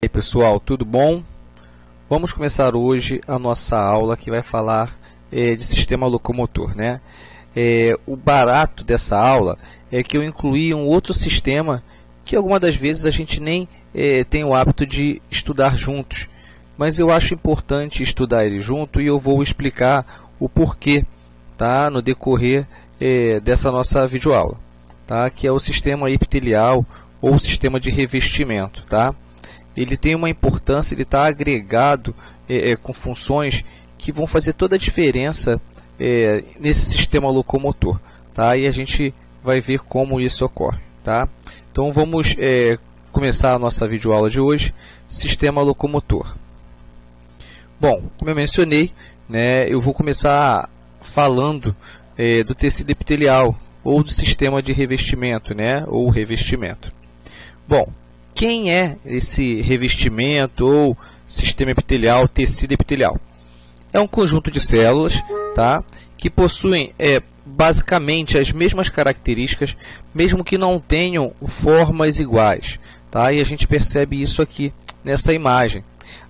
E aí pessoal, tudo bom? Vamos começar hoje a nossa aula que vai falar de sistema locomotor, né? O barato dessa aula é que eu incluí um outro sistema que algumas das vezes a gente nem tem o hábito de estudar juntos, mas eu acho importante estudar ele junto e eu vou explicar o porquê, tá? No decorrer dessa nossa videoaula, tá? Que é o sistema epitelial ou sistema de revestimento, tá? Ele tem uma importância, ele está agregado com funções que vão fazer toda a diferença nesse sistema locomotor, tá? E a gente vai ver como isso ocorre, tá? Então vamos começar a nossa videoaula de hoje, sistema locomotor. Bom, como eu mencionei, né, eu vou começar falando do tecido epitelial ou do sistema de revestimento, né, ou revestimento. Bom, quem é esse revestimento ou sistema epitelial, tecido epitelial? É um conjunto de células, tá, que possuem basicamente as mesmas características, mesmo que não tenham formas iguais, tá? E a gente percebe isso aqui nessa imagem.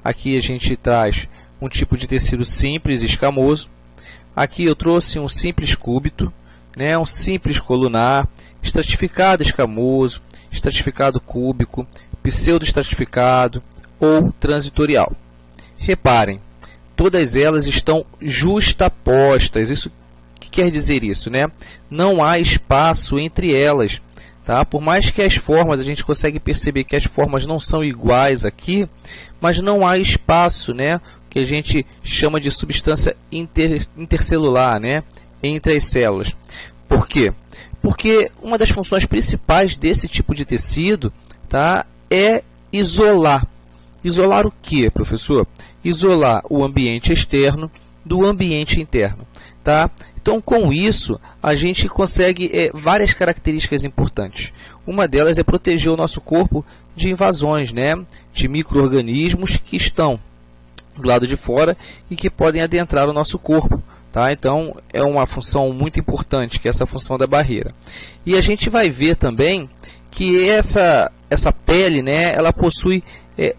Aqui a gente traz um tipo de tecido simples, escamoso. Aqui eu trouxe um simples cúbito, né, um simples colunar, estratificado escamoso, estratificado cúbico, pseudoestratificado ou transitorial. Reparem, todas elas estão justapostas. Isso que quer dizer isso, né? Não há espaço entre elas, tá? Por mais que as formas, a gente consegue perceber que as formas não são iguais aqui, mas não há espaço, né? Que a gente chama de substância intercelular, né? Entre as células. Por quê? Porque uma das funções principais desse tipo de tecido, tá, é isolar. Isolar o que, professor? Isolar o ambiente externo do ambiente interno, tá? Então, com isso, a gente consegue várias características importantes. Uma delas é proteger o nosso corpo de invasões, né, de micro-organismos que estão do lado de fora e que podem adentrar o nosso corpo. Tá? Então, é uma função muito importante, que é essa função da barreira. E a gente vai ver também que essa pele, né, ela possui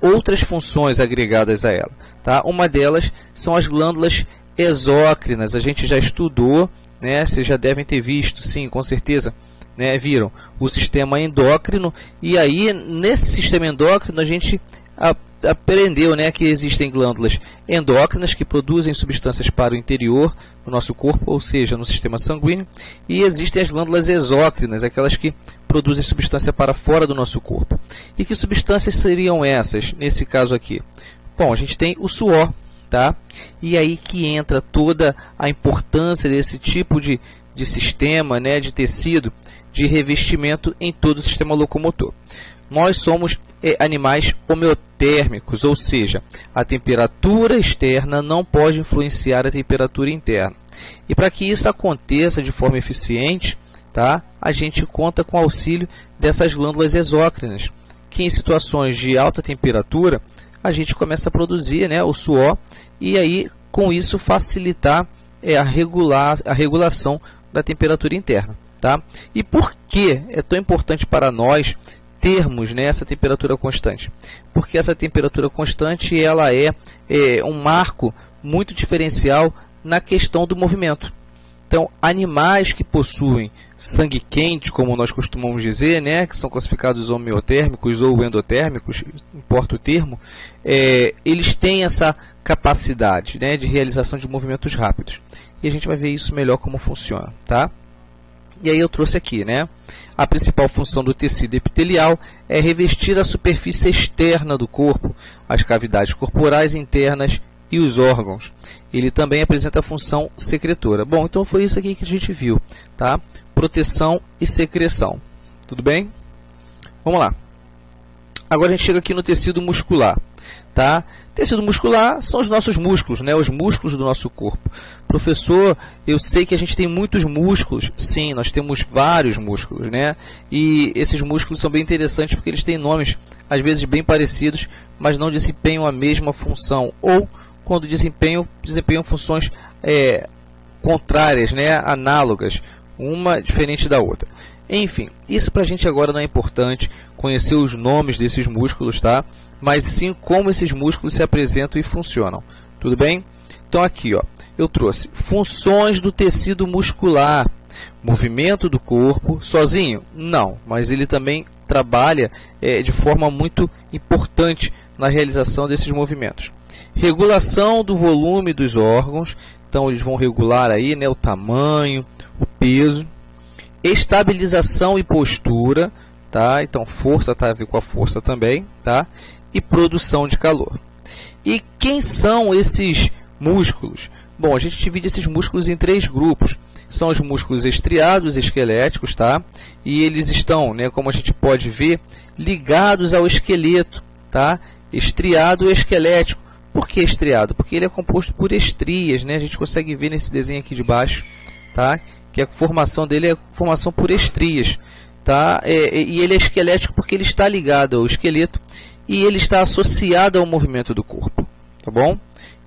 outras funções agregadas a ela. Tá? Uma delas são as glândulas exócrinas. A gente já estudou, né, vocês já devem ter visto, sim, com certeza, né, viram o sistema endócrino. E aí, nesse sistema endócrino, a gente aprendeu, né, que existem glândulas endócrinas que produzem substâncias para o interior do nosso corpo, ou seja, no sistema sanguíneo, e existem as glândulas exócrinas, aquelas que produzem substância para fora do nosso corpo. E que substâncias seriam essas, nesse caso aqui? Bom, a gente tem o suor, tá? E aí que entra toda a importância desse tipo de sistema, né, de tecido, de revestimento em todo o sistema locomotor. Nós somos animais homeotérmicos, ou seja, a temperatura externa não pode influenciar a temperatura interna. E para que isso aconteça de forma eficiente, tá, a gente conta com o auxílio dessas glândulas exócrinas, que em situações de alta temperatura, a gente começa a produzir, né, o suor, e aí com isso facilitar a regulação da temperatura interna. Tá? E por que é tão importante para nós termos, né, essa temperatura constante? Porque essa temperatura constante ela é um marco muito diferencial na questão do movimento. Então, animais que possuem sangue quente, como nós costumamos dizer, né, que são classificados homeotérmicos ou endotérmicos, importa o termo, eles têm essa capacidade, né, de realização de movimentos rápidos. E a gente vai ver isso melhor como funciona, tá? E aí eu trouxe aqui, né? A principal função do tecido epitelial é revestir a superfície externa do corpo, as cavidades corporais internas e os órgãos. Ele também apresenta a função secretora. Bom, então foi isso aqui que a gente viu, tá? Proteção e secreção. Tudo bem? Vamos lá. Agora a gente chega aqui no tecido muscular. Tá? Tecido muscular são os nossos músculos, né? Os músculos do nosso corpo. Professor, eu sei que a gente tem muitos músculos. Sim, nós temos vários músculos, né? E esses músculos são bem interessantes porque eles têm nomes, às vezes, bem parecidos, mas não desempenham a mesma função. Ou, quando desempenham funções contrárias, né? Análogas, uma diferente da outra. Enfim, isso para a gente agora não é importante, conhecer os nomes desses músculos, tá? mas sim como esses músculos se apresentam e funcionam. Tudo bem? Então aqui, ó, eu trouxe funções do tecido muscular, movimento do corpo, sozinho? Não, mas ele também trabalha de forma muito importante na realização desses movimentos. Regulação do volume dos órgãos, então eles vão regular aí, né, o tamanho, o peso. Estabilização e postura, tá? Então força tá a ver com a força também, tá? E produção de calor. E quem são esses músculos? Bom, a gente divide esses músculos em 3 grupos. São os músculos estriados esqueléticos, tá? E eles estão, né, como a gente pode ver, ligados ao esqueleto, tá? Estriado esquelético. Por que estriado? Porque ele é composto por estrias, né? A gente consegue ver nesse desenho aqui de baixo, tá? Que a formação dele é formação por estrias, tá? E ele é esquelético porque ele está ligado ao esqueleto e ele está associado ao movimento do corpo, tá bom?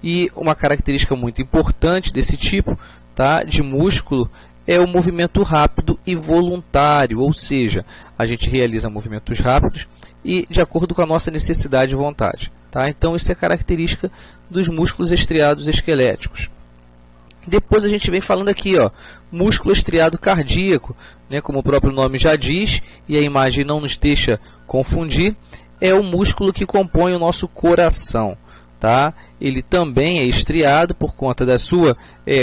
E uma característica muito importante desse tipo, tá, de músculo é o movimento rápido e voluntário, ou seja, a gente realiza movimentos rápidos e de acordo com a nossa necessidade e vontade, tá? Então isso é característica dos músculos estriados esqueléticos. Depois a gente vem falando aqui, ó, músculo estriado cardíaco, né, como o próprio nome já diz, e a imagem não nos deixa confundir, é o músculo que compõe o nosso coração, tá? Ele também é estriado por conta da sua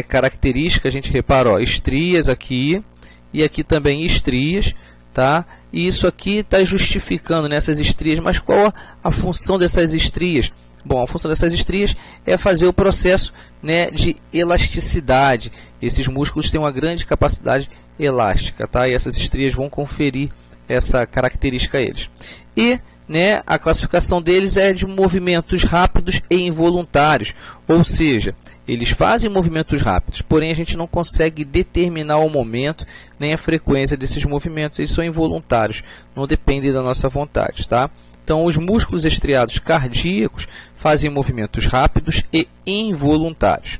característica. A gente repara, ó, estrias aqui e aqui também estrias, tá? E isso aqui está justificando nessas estrias, mas qual a função dessas estrias? Bom, a função dessas estrias é fazer o processo, né, de elasticidade. Esses músculos têm uma grande capacidade elástica, tá? E essas estrias vão conferir essa característica a eles. E, né, a classificação deles é de movimentos rápidos e involuntários, ou seja, eles fazem movimentos rápidos, porém a gente não consegue determinar o momento nem a frequência desses movimentos, eles são involuntários, não dependem da nossa vontade, tá? Então, os músculos estriados cardíacos fazem movimentos rápidos e involuntários.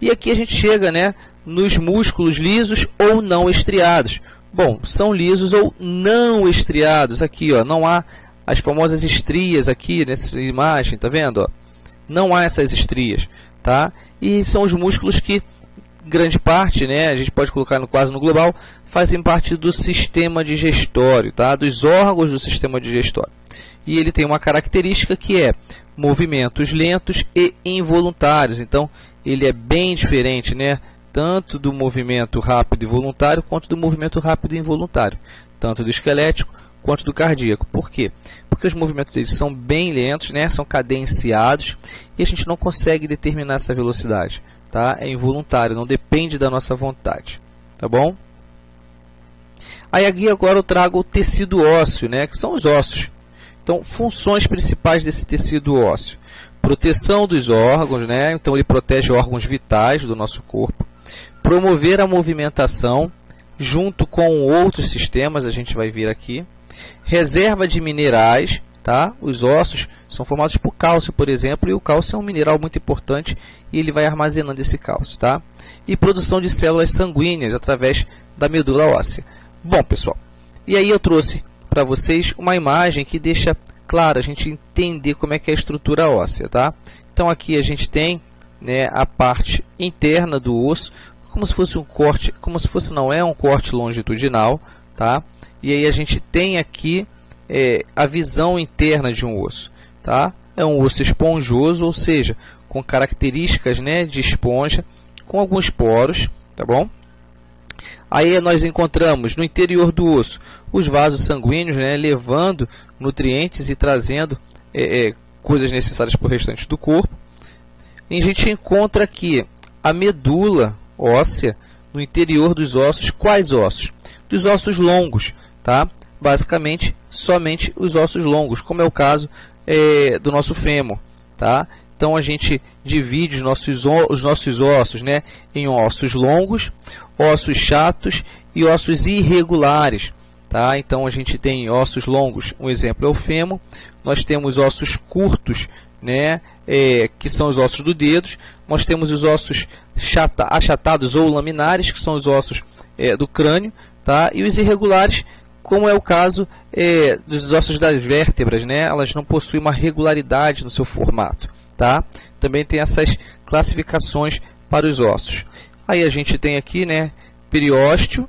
E aqui a gente chega, né, nos músculos lisos ou não estriados. Bom, são lisos ou não estriados. Aqui, ó, não há as famosas estrias aqui nessa imagem, tá vendo? Ó? Não há essas estrias, tá? E são os músculos que, grande parte, né, a gente pode colocar quase no global, fazem parte do sistema digestório, tá? Dos órgãos do sistema digestório. E ele tem uma característica que é movimentos lentos e involuntários. Então, ele é bem diferente, né? Tanto do movimento rápido e voluntário, quanto do movimento rápido e involuntário. Tanto do esquelético, quanto do cardíaco. Por quê? Porque os movimentos deles são bem lentos, né? São cadenciados, e a gente não consegue determinar essa velocidade, tá? É involuntário, não depende da nossa vontade, tá bom? Aí aqui agora eu trago o tecido ósseo, né? Que são os ossos. Então, funções principais desse tecido ósseo: proteção dos órgãos, né? Então ele protege órgãos vitais do nosso corpo, promover a movimentação junto com outros sistemas, a gente vai ver aqui, reserva de minerais, tá? Os ossos são formados por cálcio, por exemplo, e o cálcio é um mineral muito importante e ele vai armazenando esse cálcio, tá? E produção de células sanguíneas através da medula óssea. Bom, pessoal, e aí eu trouxe para vocês uma imagem que deixa claro a gente entender como é que é a estrutura óssea, tá? Então aqui a gente tem, né, a parte interna do osso, como se fosse um corte, como se fosse, não é um corte longitudinal, tá? E aí a gente tem aqui a visão interna de um osso, tá? É um osso esponjoso, ou seja, com características, né, de esponja, com alguns poros, tá bom? Aí nós encontramos no interior do osso os vasos sanguíneos, né, levando nutrientes e trazendo coisas necessárias para o restante do corpo. E a gente encontra aqui a medula óssea no interior dos ossos. Quais ossos? Dos ossos longos, tá? Basicamente, somente os ossos longos, como é o caso do nosso fêmur, tá? Então a gente divide os nossos ossos, né, em ossos longos, ossos chatos e ossos irregulares, tá? Então a gente tem ossos longos, um exemplo é o fêmur. Nós temos ossos curtos, né, que são os ossos do dedo. Nós temos os ossos achatados ou laminares, que são os ossos do crânio, tá? E os irregulares, como é o caso dos ossos das vértebras, né? Elas não possuem uma regularidade no seu formato, tá? Também tem essas classificações para os ossos. Aí a gente tem aqui, né, periósteo,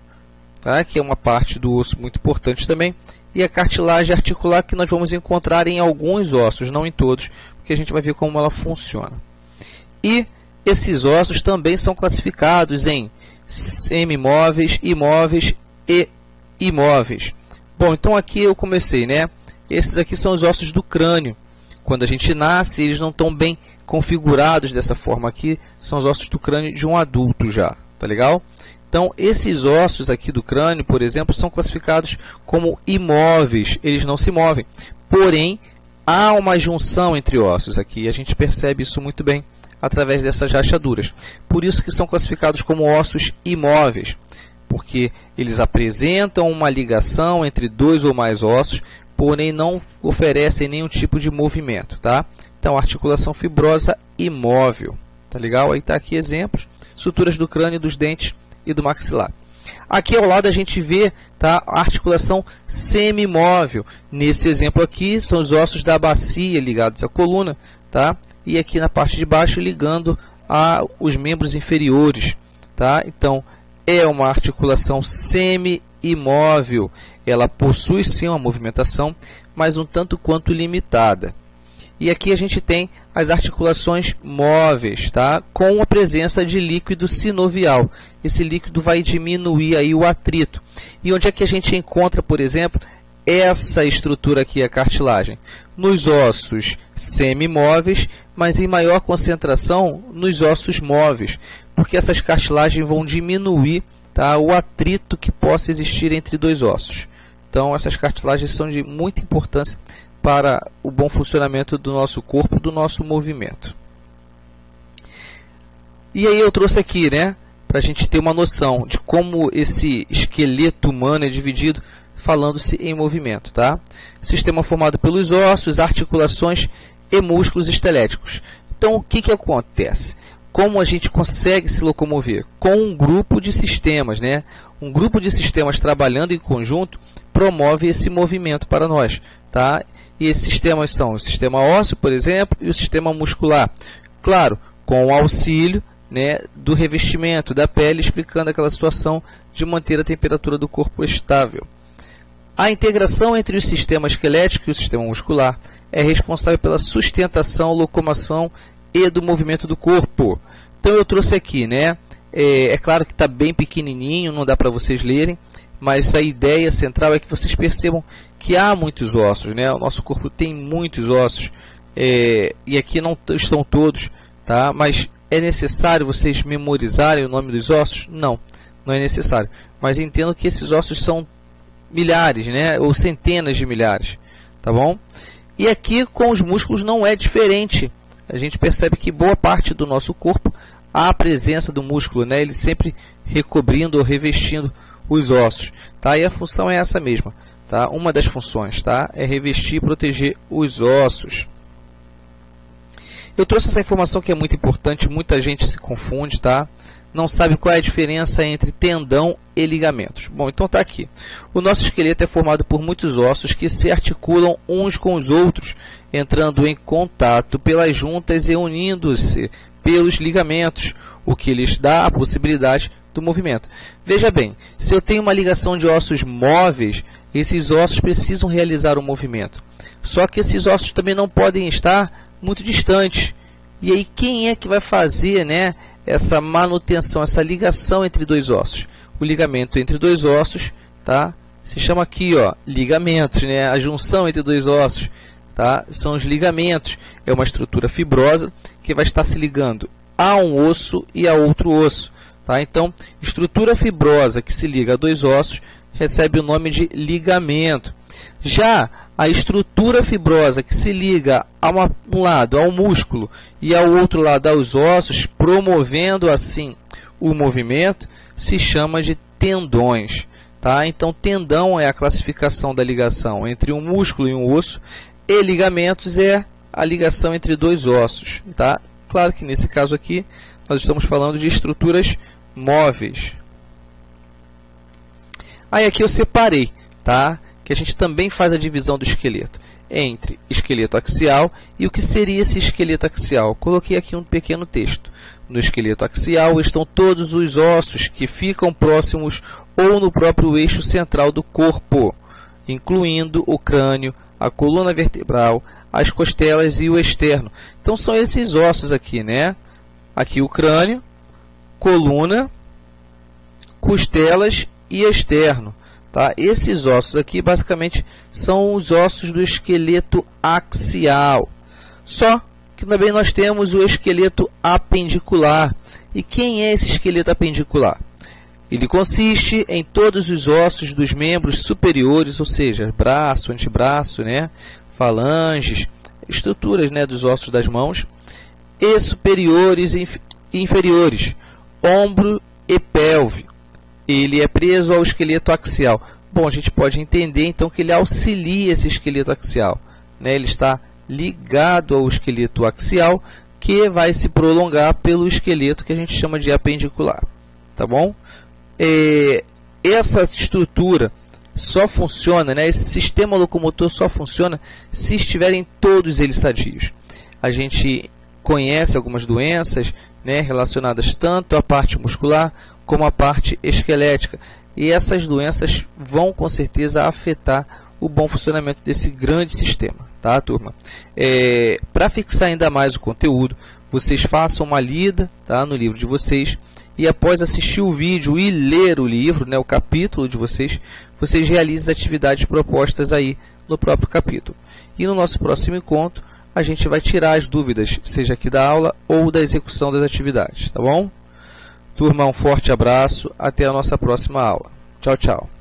tá? Que é uma parte do osso muito importante também, e a cartilagem articular, que nós vamos encontrar em alguns ossos, não em todos, porque a gente vai ver como ela funciona. E esses ossos também são classificados em semimóveis, imóveis e imóveis. Bom, então aqui eu comecei, né? Esses aqui são os ossos do crânio. Quando a gente nasce, eles não estão bem configurados dessa forma aqui, são os ossos do crânio de um adulto já, tá legal? Então, esses ossos aqui do crânio, por exemplo, são classificados como imóveis, eles não se movem. Porém, há uma junção entre ossos aqui, e a gente percebe isso muito bem através dessas rachaduras. Por isso que são classificados como ossos imóveis, porque eles apresentam uma ligação entre dois ou mais ossos, porém não oferecem nenhum tipo de movimento, tá? Então, articulação fibrosa imóvel, tá legal? Aí tá aqui exemplos, estruturas do crânio, dos dentes e do maxilar. Aqui ao lado a gente vê, tá, a articulação semimóvel. Nesse exemplo aqui são os ossos da bacia ligados à coluna, tá? E aqui na parte de baixo ligando os membros inferiores, tá? Então é uma articulação semi-imóvel. Ela possui sim uma movimentação, mas um tanto quanto limitada. E aqui a gente tem as articulações móveis, tá? Com a presença de líquido sinovial. Esse líquido vai diminuir aí o atrito. E onde é que a gente encontra, por exemplo, essa estrutura aqui, a cartilagem? Nos ossos semimóveis, mas em maior concentração nos ossos móveis, porque essas cartilagens vão diminuir, tá, o atrito que possa existir entre dois ossos. Então, essas cartilagens são de muita importância para o bom funcionamento do nosso corpo, do nosso movimento. E aí eu trouxe aqui, né, para a gente ter uma noção de como esse esqueleto humano é dividido, falando-se em movimento, tá? Sistema formado pelos ossos, articulações e músculos esqueléticos. Então, o que acontece? Como a gente consegue se locomover? Com um grupo de sistemas, né? Um grupo de sistemas trabalhando em conjunto promove esse movimento para nós, tá? E esses sistemas são o sistema ósseo, por exemplo, e o sistema muscular. Claro, com o auxílio, né, do revestimento da pele, explicando aquela situação de manter a temperatura do corpo estável. A integração entre o sistema esquelético e o sistema muscular é responsável pela sustentação, locomoção e do movimento do corpo. Então eu trouxe aqui, né? É claro que está bem pequenininho, não dá para vocês lerem, mas a ideia central é que vocês percebam que há muitos ossos, né? O nosso corpo tem muitos ossos, e aqui não estão todos, tá? Mas é necessário vocês memorizarem o nome dos ossos? Não, não é necessário. Mas entendo que esses ossos são milhares, né? Ou centenas de milhares, tá bom? E aqui com os músculos não é diferente. A gente percebe que boa parte do nosso corpo há a presença do músculo, né? Ele sempre recobrindo ou revestindo os ossos, tá? E a função é essa mesma, tá? Uma das funções, tá? É revestir e proteger os ossos. Eu trouxe essa informação que é muito importante, muita gente se confunde, tá? Não sabe qual é a diferença entre tendão e ligamentos. Bom, então tá aqui. O nosso esqueleto é formado por muitos ossos que se articulam uns com os outros, entrando em contato pelas juntas e unindo-se pelos ligamentos, o que lhes dá a possibilidade do movimento. Veja bem, se eu tenho uma ligação de ossos móveis, esses ossos precisam realizar um movimento. Só que esses ossos também não podem estar muito distantes. E aí quem é que vai fazer, né, essa manutenção, essa ligação entre dois ossos? O ligamento entre dois ossos, tá? Se chama aqui, ó, ligamentos, né? A junção entre dois ossos, tá? São os ligamentos. É uma estrutura fibrosa que vai estar se ligando a um osso e a outro osso, tá? Então, estrutura fibrosa que se liga a dois ossos recebe o nome de ligamento. Já a estrutura fibrosa que se liga a um lado ao músculo e ao outro lado aos ossos, promovendo assim o movimento, se chama de tendões, tá? Então, tendão é a classificação da ligação entre um músculo e um osso, e ligamentos é a ligação entre dois ossos, tá? Claro que nesse caso aqui nós estamos falando de estruturas móveis. Aí aqui eu separei, tá? Que a gente também faz a divisão do esqueleto entre esqueleto axial e o que seria esse esqueleto axial. Coloquei aqui um pequeno texto. No esqueleto axial estão todos os ossos que ficam próximos ou no próprio eixo central do corpo, incluindo o crânio, a coluna vertebral, as costelas e o externo. Então são esses ossos aqui, né? Aqui o crânio, coluna, costelas e externo. Tá? Esses ossos aqui basicamente são os ossos do esqueleto axial. Só que também nós temos o esqueleto apendicular. E quem é esse esqueleto apendicular? Ele consiste em todos os ossos dos membros superiores, ou seja, braço, antebraço, né? Falanges, estruturas, né, dos ossos das mãos, e superiores e inferiores, ombro e pelve. Ele é preso ao esqueleto axial. Bom, a gente pode entender então que ele auxilia esse esqueleto axial, né? Ele está ligado ao esqueleto axial, que vai se prolongar pelo esqueleto que a gente chama de apendicular, tá bom? Essa estrutura só funciona, né? Esse sistema locomotor só funciona se estiverem todos eles sadios. A gente conhece algumas doenças, né, relacionadas tanto à parte muscular como à parte esquelética. E essas doenças vão com certeza afetar o bom funcionamento desse grande sistema, tá, turma? Para fixar ainda mais o conteúdo, vocês façam uma lida, tá, no livro de vocês, e após assistir o vídeo e ler o livro, né, o capítulo de vocês, vocês realizem as atividades propostas aí no próprio capítulo. E no nosso próximo encontro, a gente vai tirar as dúvidas, seja aqui da aula ou da execução das atividades, tá bom? Turma, um forte abraço, até a nossa próxima aula. Tchau, tchau.